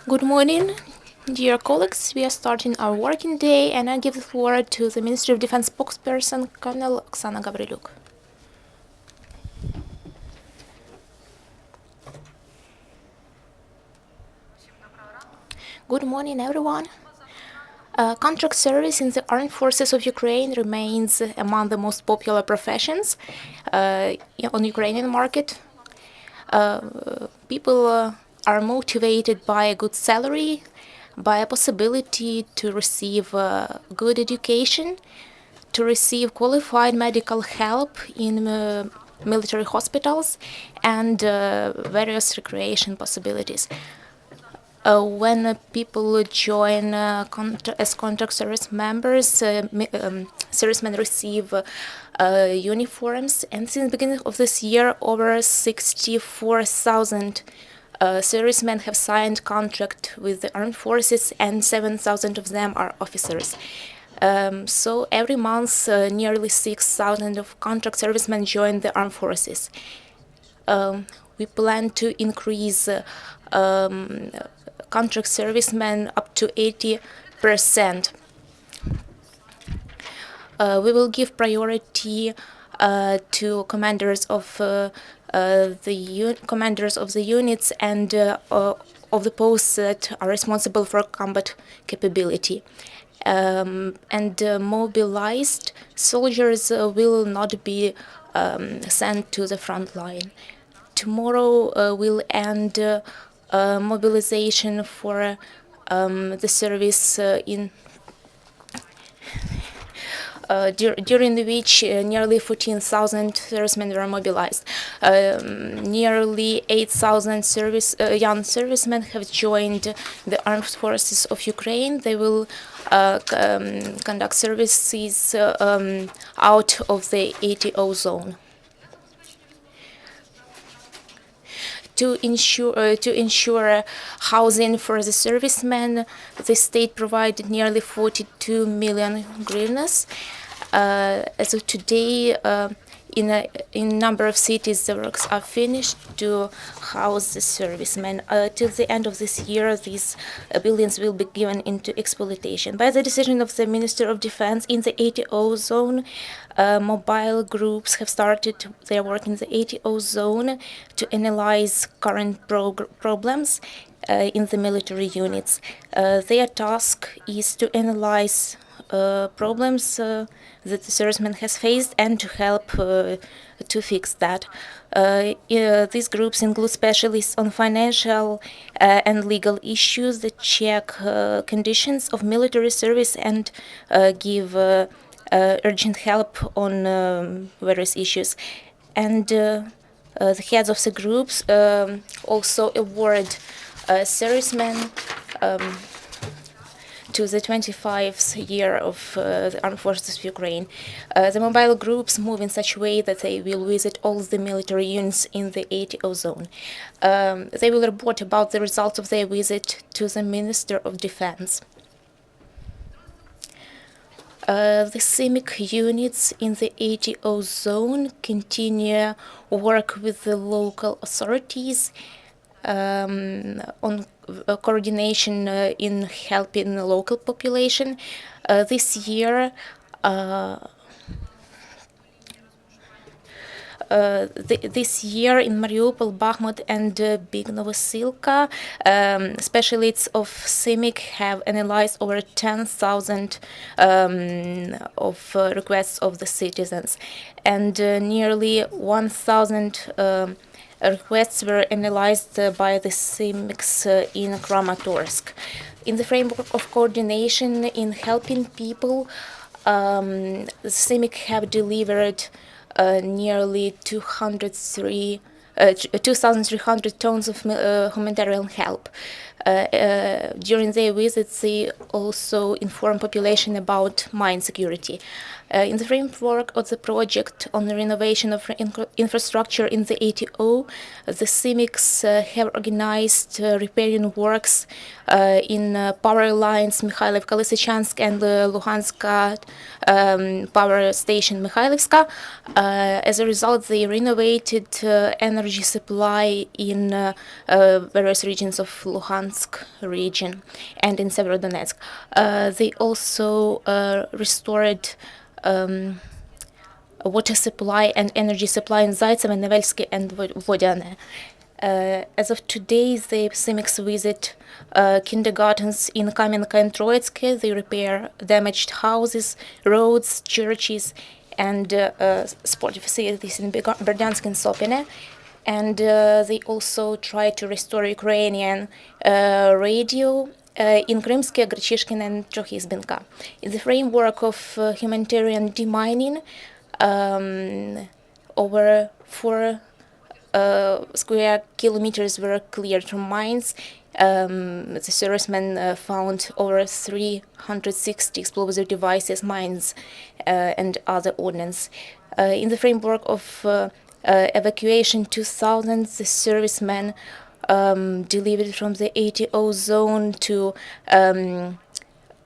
Good morning, dear colleagues. We are starting our working day, and I give the floor to the Ministry of Defense spokesperson, Colonel Oksana Havryliuk. Good morning, everyone. Contract service in the armed forces of Ukraine remains among the most popular professions on the Ukrainian market. People are motivated by a good salary, by a possibility to receive good education, to receive qualified medical help in military hospitals, and various recreation possibilities. When people join as contract service members, servicemen receive uniforms, and since the beginning of this year, over 64,000 servicemen have signed contract with the armed forces, and 7,000 of them are officers. So every month, nearly 6,000 of contract servicemen join the armed forces. We plan to increase contract servicemen up to 80%. We will give priority to commanders of the units and of the posts that are responsible for combat capability. And mobilized soldiers will not be sent to the front line. Tomorrow we'll end mobilization for the service during which nearly 14,000 servicemen were mobilized. Nearly 8,000 young servicemen have joined the armed forces of Ukraine. They will conduct services out of the ATO zone. To ensure housing for the servicemen, the state provided nearly 42 million hryvnias. As of today, in a number of cities, the works are finished to house the servicemen. Till the end of this year, these buildings will be given into exploitation. By the decision of the Minister of Defense, in the ATO zone, mobile groups have started their work in the ATO zone to analyze current problems in the military units. Their task is to analyze problems that the serviceman has faced and to help to fix that. These groups include specialists on financial and legal issues that check conditions of military service and give urgent help on various issues. And the heads of the groups also award servicemen to the 25th year of the Armed Forces of Ukraine. The mobile groups move in such a way that they will visit all the military units in the ATO zone. They will report about the results of their visit to the Minister of Defense. The CIMIC units in the ATO zone continue work with the local authorities on coordination in helping the local population. This year, this year in Mariupol, Bakhmut, and Big Novosilka, specialists of CIMIC have analyzed over 10,000 of requests of the citizens, and nearly 1,000 requests were analyzed by the CIMICs in Kramatorsk. In the framework of coordination in helping people, the CIMIC have delivered nearly 2,300 tons of humanitarian help. During their visits, they also inform population about mine security. In the framework of the project on the renovation of infrastructure in the ATO, the CIMICs have organized repairing works in power lines Mikhailivka-Lysychansk and Luhanska power station Mikhailivska. As a result, they renovated energy supply in various regions of Luhansk Luhansk region and in Severodonetsk. They also restored water supply and energy supply in Zaitsev, Nevelsky, and Vodiane. As of today, the CIMICs visit kindergartens in Kamenka and Troitsky. They repair damaged houses, roads, churches, and sport facilities in Berdyansk and Sopine. And they also try to restore Ukrainian radio in Krymsky, Grachishkin, and Trokhizbenka. In the framework of humanitarian demining, over 4 square kilometers were cleared from mines. The servicemen found over 360 explosive devices, mines, and other ordnance. In the framework of evacuation 2000, the servicemen delivered from the ATO zone to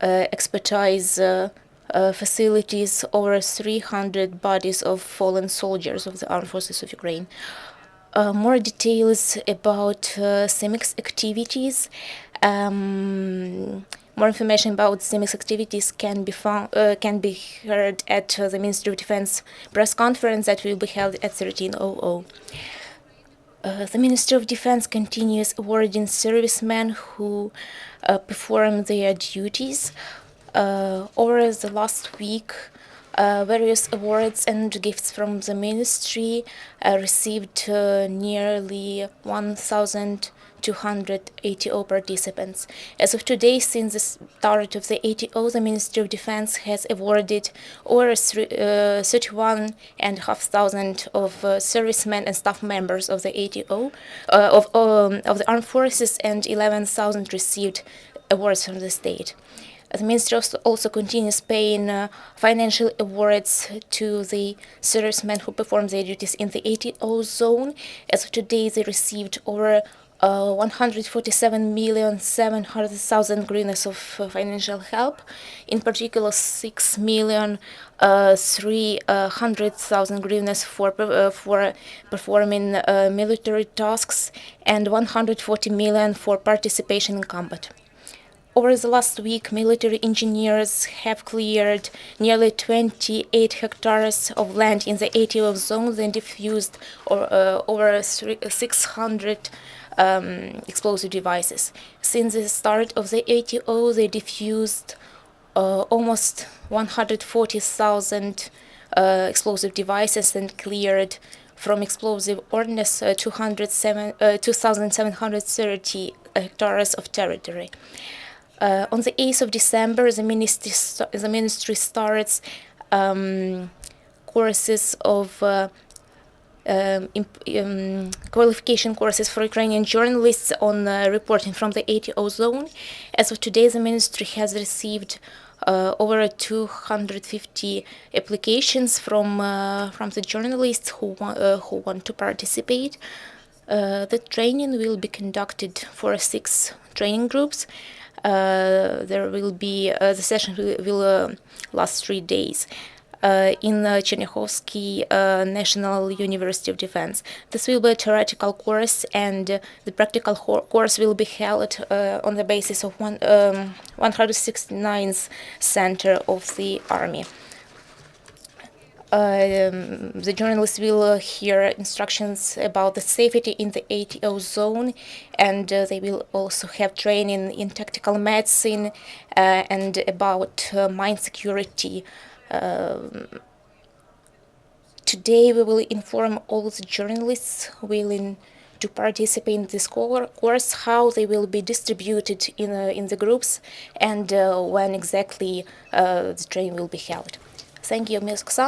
expertise facilities over 300 bodies of fallen soldiers of the armed forces of Ukraine. More details about CIMIC's activities. More information about CIMIC's activities can be heard at the Ministry of Defense press conference that will be held at 13:00. The Ministry of Defense continues awarding servicemen who perform their duties. Over the last week, various awards and gifts from the ministry received nearly 1,200 ATO participants. As of today, since the start of the ATO, the Ministry of Defense has awarded over 31,500 of servicemen and staff members of the ATO, of the armed forces, and 11,000 received awards from the state. The Ministry also continues paying financial awards to the servicemen who perform their duties in the ATO zone. As of today, they received over 147,700,000 hryvnias of financial help. In particular, 6,300,000 hryvnias for performing military tasks, and 140 million for participation in combat. Over the last week, military engineers have cleared nearly 28 hectares of land in the ATO zone and defused over 600 explosive devices. Since the start of the ATO, they defused almost 140,000 explosive devices and cleared from explosive ordnance 2,730 hectares of territory. On the 8th of December, the ministry starts courses of qualification courses for Ukrainian journalists on reporting from the ATO zone. As of today, the ministry has received over 250 applications from the journalists who want to participate. The training will be conducted for 6 training groups. There will be the session will last 3 days in Chernyakhovsky National University of Defense. This will be a theoretical course, and the practical course will be held on the basis of 169th Center of the Army. The journalists will hear instructions about the safety in the ATO zone, and they will also have training in tactical medicine and about mine security. Today we will inform all the journalists willing to participate in this course how they will be distributed in the groups and when exactly the training will be held. Thank you, Ms. Oksana.